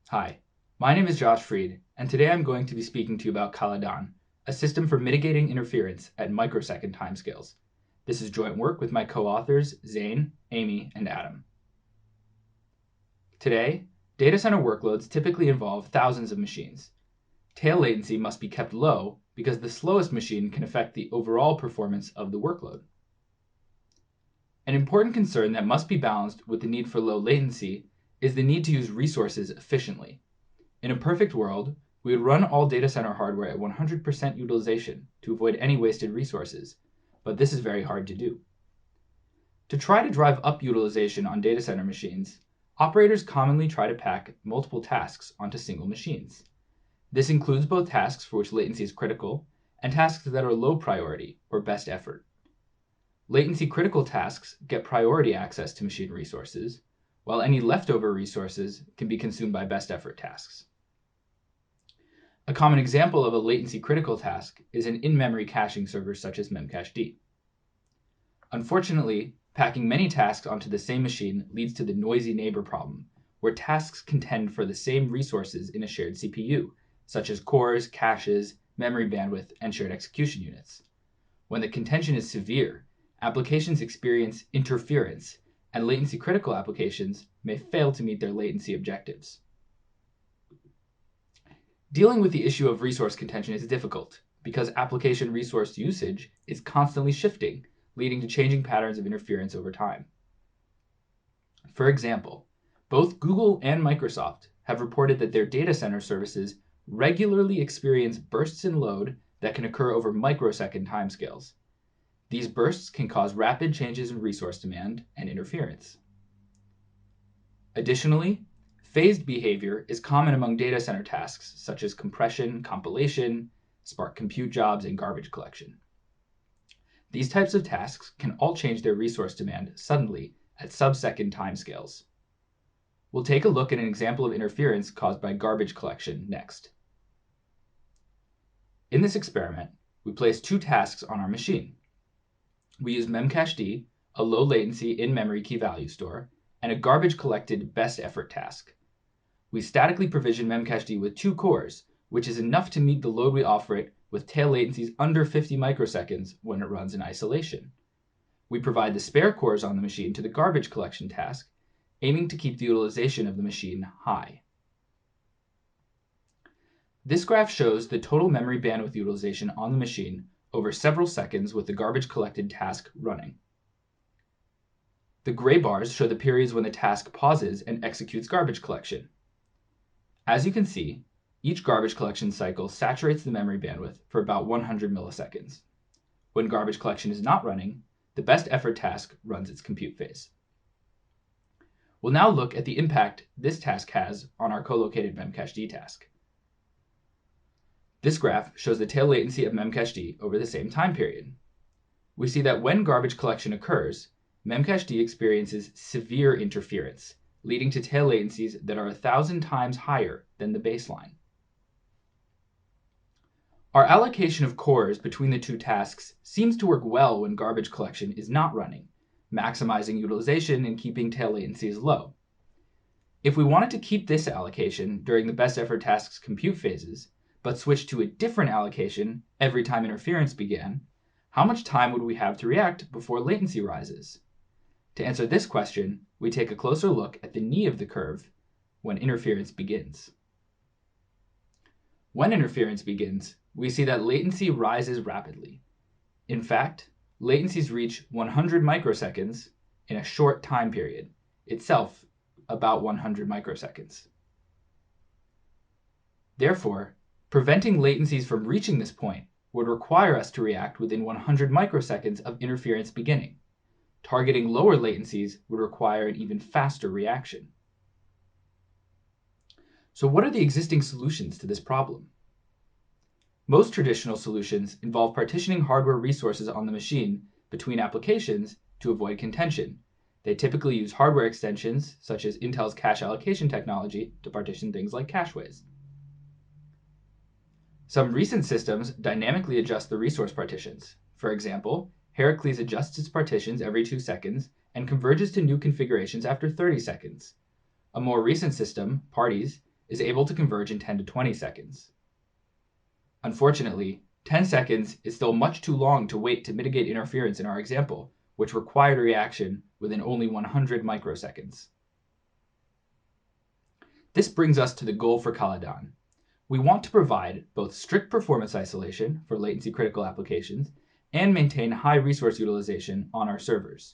Hi, my name is Josh Freed, and today I'm going to be speaking to you about Caladan, a system for mitigating interference at microsecond timescales. This is joint work with my co-authors Zane, Amy, and Adam. Today, data center workloads typically involve thousands of machines. Tail latency must be kept low because the slowest machine can affect the overall performance of the workload. An important concern that must be balanced with the need for low latency is the need to use resources efficiently. In a perfect world, we would run all data center hardware at 100% utilization to avoid any wasted resources, but this is very hard to do. To try to drive up utilization on data center machines, operators commonly try to pack multiple tasks onto single machines. This includes both tasks for which latency is critical and tasks that are low priority or best effort. Latency critical tasks get priority access to machine resources, while any leftover resources can be consumed by best effort tasks. A common example of a latency critical task is an in-memory caching server such as Memcached. Unfortunately, packing many tasks onto the same machine leads to the noisy neighbor problem, where tasks contend for the same resources in a shared CPU, such as cores, caches, memory bandwidth, and shared execution units. When the contention is severe, applications experience interference, and latency-critical applications may fail to meet their latency objectives. Dealing with the issue of resource contention is difficult because application resource usage is constantly shifting, leading to changing patterns of interference over time. For example, both Google and Microsoft have reported that their data center services regularly experience bursts in load that can occur over microsecond timescales. These bursts can cause rapid changes in resource demand and interference. Additionally, phased behavior is common among data center tasks such as compression, compilation, Spark compute jobs, and garbage collection. These types of tasks can all change their resource demand suddenly at sub-second timescales. We'll take a look at an example of interference caused by garbage collection next. In this experiment, we place two tasks on our machine. We use Memcached, a low latency in-memory key value store, and a garbage collected best effort task. We statically provision Memcached with 2 cores, which is enough to meet the load we offer it with tail latencies under 50 microseconds when it runs in isolation. We provide the spare cores on the machine to the garbage collection task, aiming to keep the utilization of the machine high. This graph shows the total memory bandwidth utilization on the machine over several seconds with the garbage collected task running. The gray bars show the periods when the task pauses and executes garbage collection. As you can see, each garbage collection cycle saturates the memory bandwidth for about 100 milliseconds. When garbage collection is not running, the best effort task runs its compute phase. We'll now look at the impact this task has on our co-located Memcached task. This graph shows the tail latency of Memcached over the same time period. We see that when garbage collection occurs, Memcached experiences severe interference, leading to tail latencies that are 1,000 times higher than the baseline. Our allocation of cores between the two tasks seems to work well when garbage collection is not running, maximizing utilization and keeping tail latencies low. If we wanted to keep this allocation during the best effort task's compute phases, but switch to a different allocation every time interference began, how much time would we have to react before latency rises? To answer this question, we take a closer look at the knee of the curve when interference begins. When interference begins, we see that latency rises rapidly. In fact, latencies reach 100 microseconds in a short time period, itself about 100 microseconds. Therefore, preventing latencies from reaching this point would require us to react within 100 microseconds of interference beginning. Targeting lower latencies would require an even faster reaction. So what are the existing solutions to this problem? Most traditional solutions involve partitioning hardware resources on the machine between applications to avoid contention. They typically use hardware extensions, such as Intel's cache allocation technology, to partition things like cacheways. Some recent systems dynamically adjust the resource partitions. For example, Heracles adjusts its partitions every 2 seconds and converges to new configurations after 30 seconds. A more recent system, Parties, is able to converge in 10 to 20 seconds. Unfortunately, 10 seconds is still much too long to wait to mitigate interference in our example, which required a reaction within only 100 microseconds. This brings us to the goal for Caladan. We want to provide both strict performance isolation for latency critical applications and maintain high resource utilization on our servers.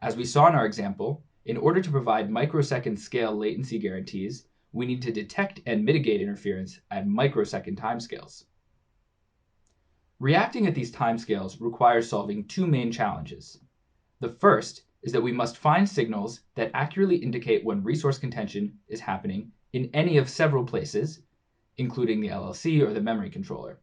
As we saw in our example, in order to provide microsecond scale latency guarantees, we need to detect and mitigate interference at microsecond timescales. Reacting at these timescales requires solving two main challenges. The first is that we must find signals that accurately indicate when resource contention is happening in any of several places, including the LLC or the memory controller.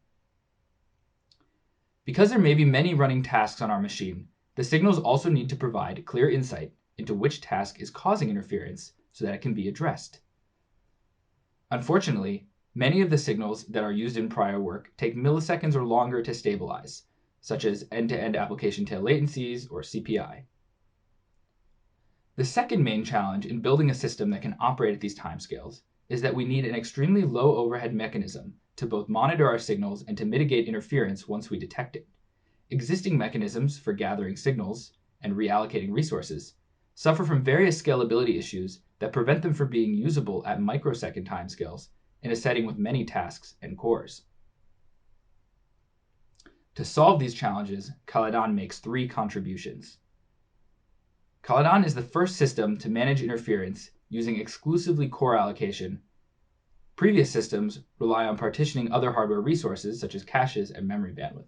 Because there may be many running tasks on our machine, the signals also need to provide clear insight into which task is causing interference so that it can be addressed. Unfortunately, many of the signals that are used in prior work take milliseconds or longer to stabilize, such as end-to-end application tail latencies or CPI. The second main challenge in building a system that can operate at these timescales is that we need an extremely low overhead mechanism to both monitor our signals and to mitigate interference once we detect it. Existing mechanisms for gathering signals and reallocating resources suffer from various scalability issues that prevent them from being usable at microsecond timescales in a setting with many tasks and cores. To solve these challenges, Caladan makes three contributions. Caladan is the first system to manage interference using exclusively core allocation. Previous systems rely on partitioning other hardware resources such as caches and memory bandwidth.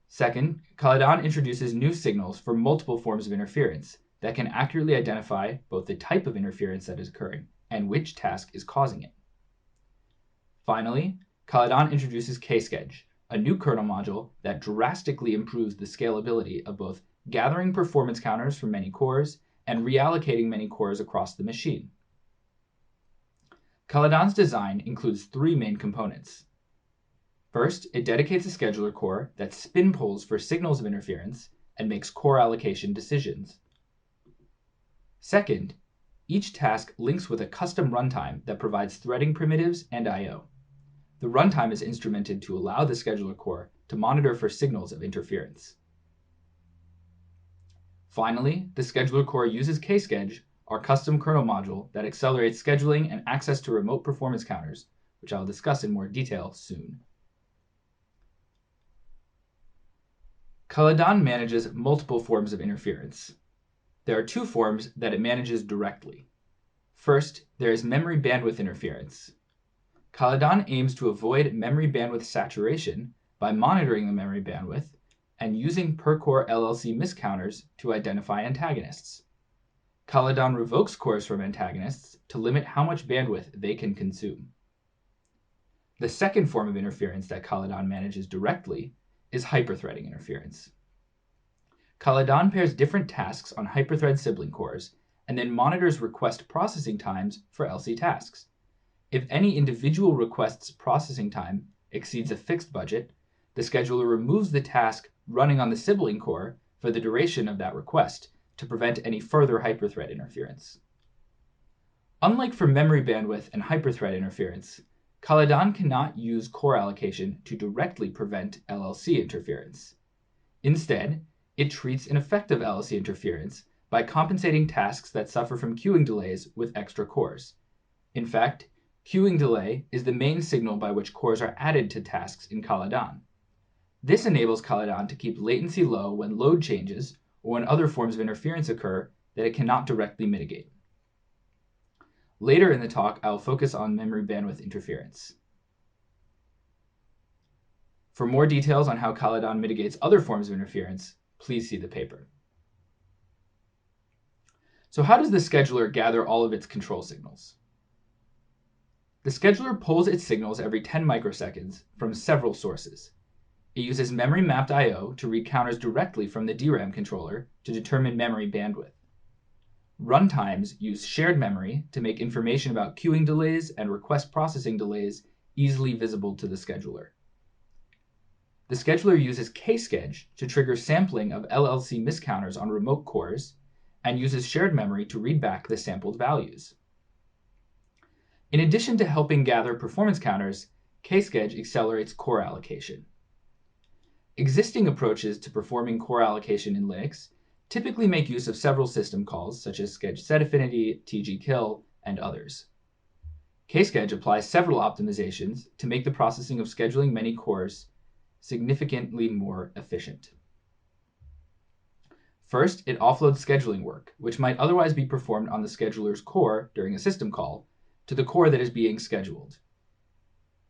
Second, Caladan introduces new signals for multiple forms of interference that can accurately identify both the type of interference that is occurring and which task is causing it. Finally, Caladan introduces Kschedge, a new kernel module that drastically improves the scalability of both gathering performance counters from many cores and reallocating many cores across the machine. Caladan's design includes three main components. First, it dedicates a scheduler core that spin pulls for signals of interference and makes core allocation decisions. Second, each task links with a custom runtime that provides threading primitives and I/O. The runtime is instrumented to allow the scheduler core to monitor for signals of interference. Finally, the scheduler core uses Kschedge, our custom kernel module that accelerates scheduling and access to remote performance counters, which I'll discuss in more detail soon. Caladan manages multiple forms of interference. There are two forms that it manages directly. First, there is memory bandwidth interference. Caladan aims to avoid memory bandwidth saturation by monitoring the memory bandwidth and using per-core LLC miscounters to identify antagonists. Caladan revokes cores from antagonists to limit how much bandwidth they can consume. The second form of interference that Caladan manages directly is hyperthreading interference. Caladan pairs different tasks on hyperthread sibling cores and then monitors request processing times for LC tasks. If any individual request's processing time exceeds a fixed budget, the scheduler removes the task running on the sibling core for the duration of that request to prevent any further hyperthread interference. Unlike for memory bandwidth and hyperthread interference, Caladan cannot use core allocation to directly prevent LLC interference. Instead, it treats ineffective LLC interference by compensating tasks that suffer from queuing delays with extra cores. In fact, queuing delay is the main signal by which cores are added to tasks in Caladan. This enables Caladan to keep latency low when load changes or when other forms of interference occur that it cannot directly mitigate. Later in the talk, I will focus on memory bandwidth interference. For more details on how Caladan mitigates other forms of interference, please see the paper. So how does the scheduler gather all of its control signals? The scheduler pulls its signals every 10 microseconds from several sources. It uses memory mapped I/O to read counters directly from the DRAM controller to determine memory bandwidth. Runtimes use shared memory to make information about queuing delays and request processing delays easily visible to the scheduler. The scheduler uses Kschedge to trigger sampling of LLC miscounters on remote cores and uses shared memory to read back the sampled values. In addition to helping gather performance counters, Kschedule accelerates core allocation. Existing approaches to performing core allocation in Linux typically make use of several system calls such as schedule setAffinity, tgkill, and others. Kschedule applies several optimizations to make the processing of scheduling many cores significantly more efficient. First, it offloads scheduling work, which might otherwise be performed on the scheduler's core during a system call, to the core that is being scheduled.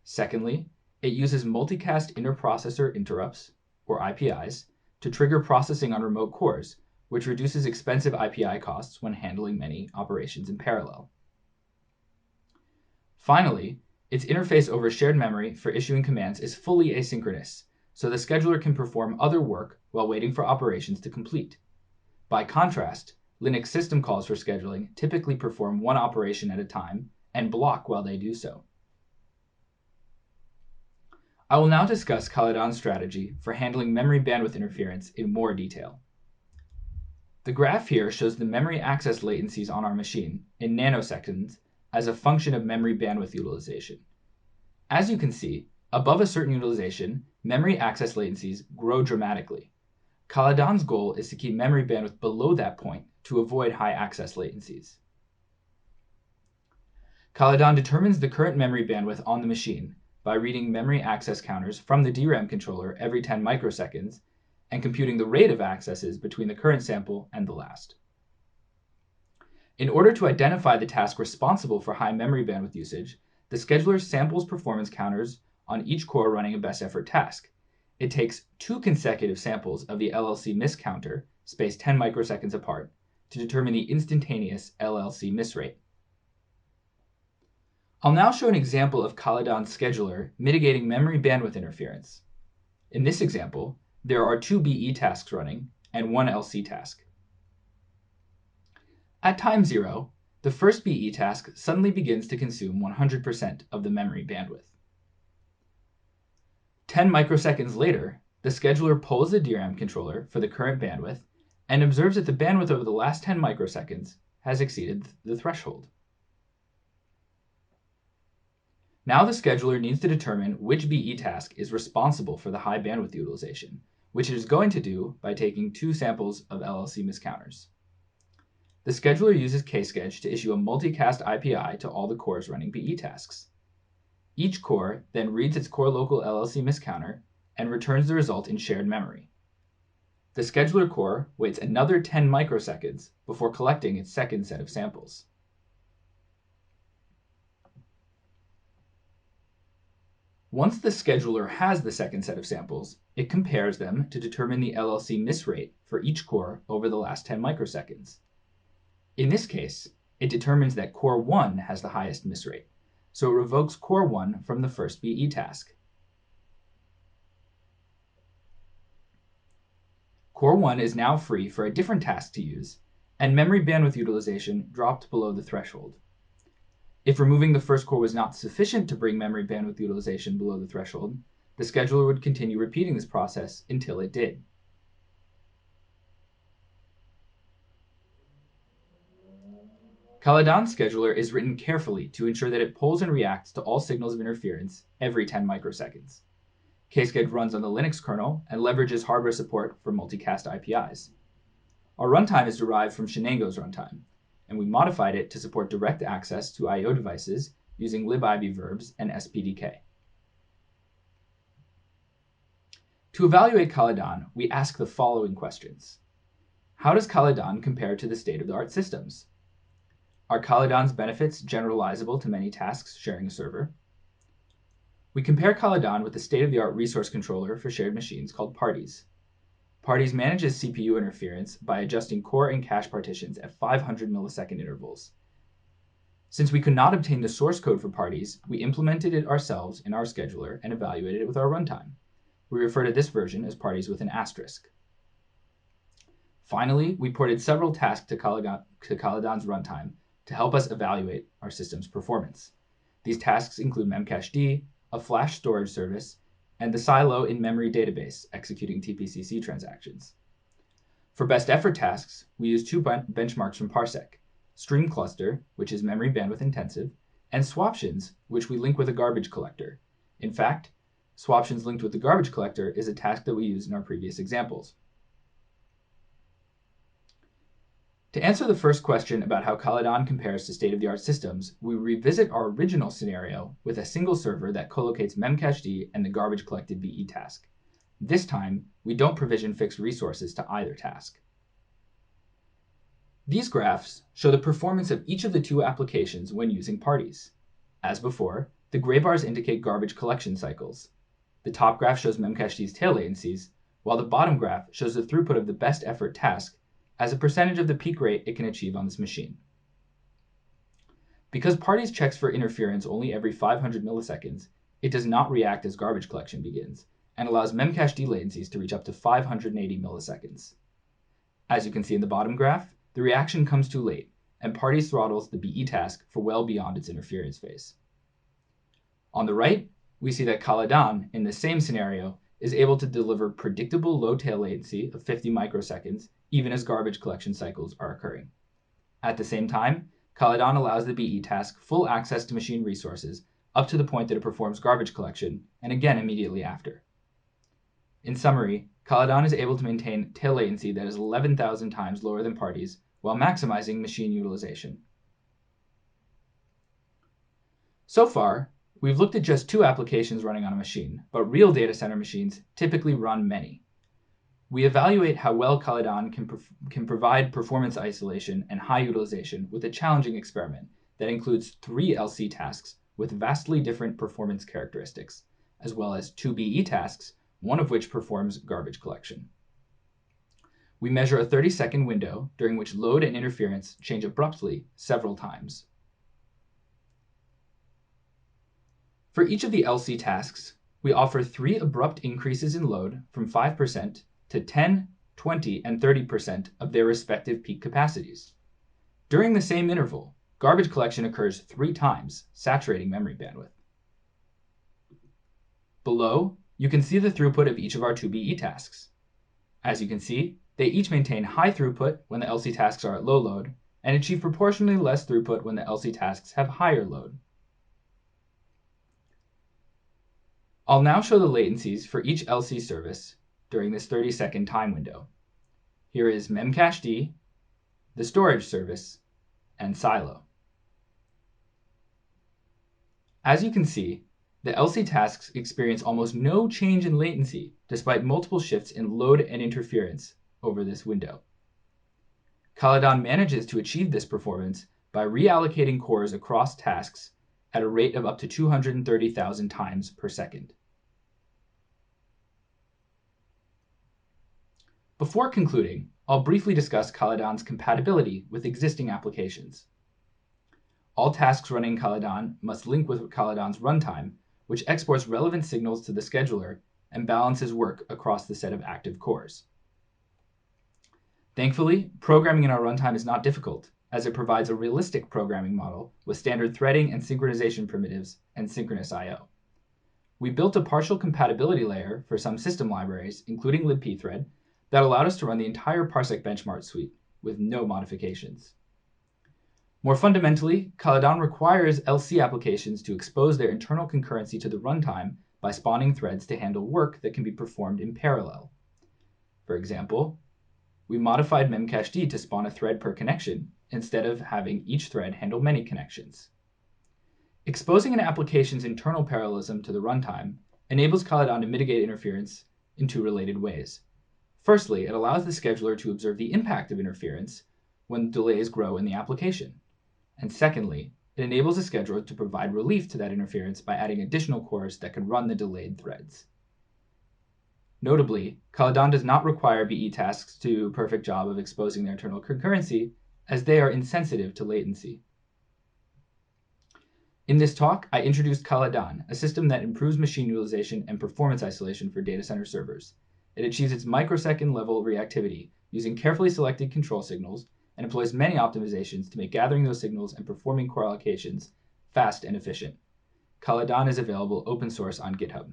Secondly, it uses multicast interprocessor interrupts, or IPIs, to trigger processing on remote cores, which reduces expensive IPI costs when handling many operations in parallel. Finally, its interface over shared memory for issuing commands is fully asynchronous, so the scheduler can perform other work while waiting for operations to complete. By contrast, Linux system calls for scheduling typically perform one operation at a time and block while they do so. I will now discuss Caladan's strategy for handling memory bandwidth interference in more detail. The graph here shows the memory access latencies on our machine in nanoseconds as a function of memory bandwidth utilization. As you can see, above a certain utilization, memory access latencies grow dramatically. Caladan's goal is to keep memory bandwidth below that point to avoid high access latencies. Caladan determines the current memory bandwidth on the machine by reading memory access counters from the DRAM controller every 10 microseconds and computing the rate of accesses between the current sample and the last. In order to identify the task responsible for high memory bandwidth usage, the scheduler samples performance counters on each core running a best effort task. It takes 2 consecutive samples of the LLC miss counter, spaced 10 microseconds apart, to determine the instantaneous LLC miss rate. I'll now show an example of Caladan's scheduler mitigating memory bandwidth interference. In this example, there are 2 BE tasks running and 1 LC task. At time 0, the first BE task suddenly begins to consume 100% of the memory bandwidth. 10 microseconds later, the scheduler pulls the DRAM controller for the current bandwidth and observes that the bandwidth over the last 10 microseconds has exceeded the threshold. Now the scheduler needs to determine which BE task is responsible for the high bandwidth utilization, which it is going to do by taking 2 samples of LLC miscounters. The scheduler uses Kschedule to issue a multicast IPI to all the cores running BE tasks. Each core then reads its core local LLC miscounter and returns the result in shared memory. The scheduler core waits another 10 microseconds before collecting its second set of samples. Once the scheduler has the second set of samples, it compares them to determine the LLC miss rate for each core over the last 10 microseconds. In this case, it determines that core 1 has the highest miss rate, so it revokes core 1 from the first BE task. Core 1 is now free for a different task to use, and memory bandwidth utilization dropped below the threshold. If removing the first core was not sufficient to bring memory bandwidth utilization below the threshold, the scheduler would continue repeating this process until it did. Caladan's scheduler is written carefully to ensure that it pulls and reacts to all signals of interference every 10 microseconds. Kschedule runs on the Linux kernel and leverages hardware support for multicast IPIs. Our runtime is derived from Shenango's runtime, and we modified it to support direct access to I/O devices using libIB verbs and SPDK. To evaluate Caladan, we ask the following questions. How does Caladan compare to the state-of-the-art systems? Are Caladan's benefits generalizable to many tasks sharing a server? We compare Caladan with the state-of-the-art resource controller for shared machines called Parties. Parties manages CPU interference by adjusting core and cache partitions at 500 millisecond intervals. Since we could not obtain the source code for Parties, we implemented it ourselves in our scheduler and evaluated it with our runtime. We refer to this version as Parties with an asterisk. Finally, we ported several tasks to Caladan's runtime to help us evaluate our system's performance. These tasks include Memcached, a flash storage service, and the silo in-memory database executing TPCC transactions. For best effort tasks, we use 2 benchmarks from Parsec, Stream Cluster, which is memory bandwidth intensive, and swaptions, which we link with a garbage collector. In fact, swaptions linked with the garbage collector is a task that we used in our previous examples. To answer the first question about how Caladan compares to state-of-the-art systems, we revisit our original scenario with a single server that collocates Memcached and the garbage collected BE task. This time, we don't provision fixed resources to either task. These graphs show the performance of each of the two applications when using parties. As before, the gray bars indicate garbage collection cycles. The top graph shows Memcached tail latencies, while the bottom graph shows the throughput of the best effort task as a percentage of the peak rate it can achieve on this machine. Because parties checks for interference only every 500 milliseconds, it does not react as garbage collection begins, and allows Memcached latencies to reach up to 580 milliseconds. As you can see in the bottom graph, the reaction comes too late, and parties throttles the BE task for well beyond its interference phase. On the right, we see that Caladan, in the same scenario, is able to deliver predictable low tail latency of 50 microseconds even as garbage collection cycles are occurring. At the same time, Caladan allows the BE task full access to machine resources up to the point that it performs garbage collection, and again immediately after. In summary, Caladan is able to maintain tail latency that is 11,000 times lower than parties while maximizing machine utilization. So far, we've looked at just two applications running on a machine, but real data center machines typically run many. We evaluate how well Caladan can provide performance isolation and high utilization with a challenging experiment that includes 3 LC tasks with vastly different performance characteristics, as well as 2 BE tasks, one of which performs garbage collection. We measure a 30-second window during which load and interference change abruptly several times. For each of the LC tasks, we offer 3 abrupt increases in load from 5% to 10, 20, and 30% of their respective peak capacities. During the same interval, garbage collection occurs 3 times, saturating memory bandwidth. Below, you can see the throughput of each of our 2 BE tasks. As you can see, they each maintain high throughput when the LC tasks are at low load, and achieve proportionally less throughput when the LC tasks have higher load. I'll now show the latencies for each LC service during this 30-second time window. Here is Memcached, the storage service, and Silo. As you can see, the LC tasks experience almost no change in latency despite multiple shifts in load and interference over this window. Caladan manages to achieve this performance by reallocating cores across tasks at a rate of up to 230,000 times per second. Before concluding, I'll briefly discuss Caladan's compatibility with existing applications. All tasks running Caladan must link with Caladan's runtime, which exports relevant signals to the scheduler and balances work across the set of active cores. Thankfully, programming in our runtime is not difficult, as it provides a realistic programming model with standard threading and synchronization primitives and synchronous I/O. We built a partial compatibility layer for some system libraries, including libpthread, that allowed us to run the entire parsec benchmark suite with no modifications. More fundamentally, Caladan requires LC applications to expose their internal concurrency to the runtime by spawning threads to handle work that can be performed in parallel. For example, we modified Memcached to spawn a thread per connection instead of having each thread handle many connections. Exposing an application's internal parallelism to the runtime enables Caladan to mitigate interference in 2 related ways. Firstly, it allows the scheduler to observe the impact of interference when delays grow in the application. And secondly, it enables the scheduler to provide relief to that interference by adding additional cores that can run the delayed threads. Notably, Caladan does not require BE tasks to do a perfect job of exposing their internal concurrency, as they are insensitive to latency. In this talk, I introduced Caladan, a system that improves machine utilization and performance isolation for data center servers. It achieves its microsecond level reactivity using carefully selected control signals and employs many optimizations to make gathering those signals and performing core allocations fast and efficient. Caladan is available open source on GitHub.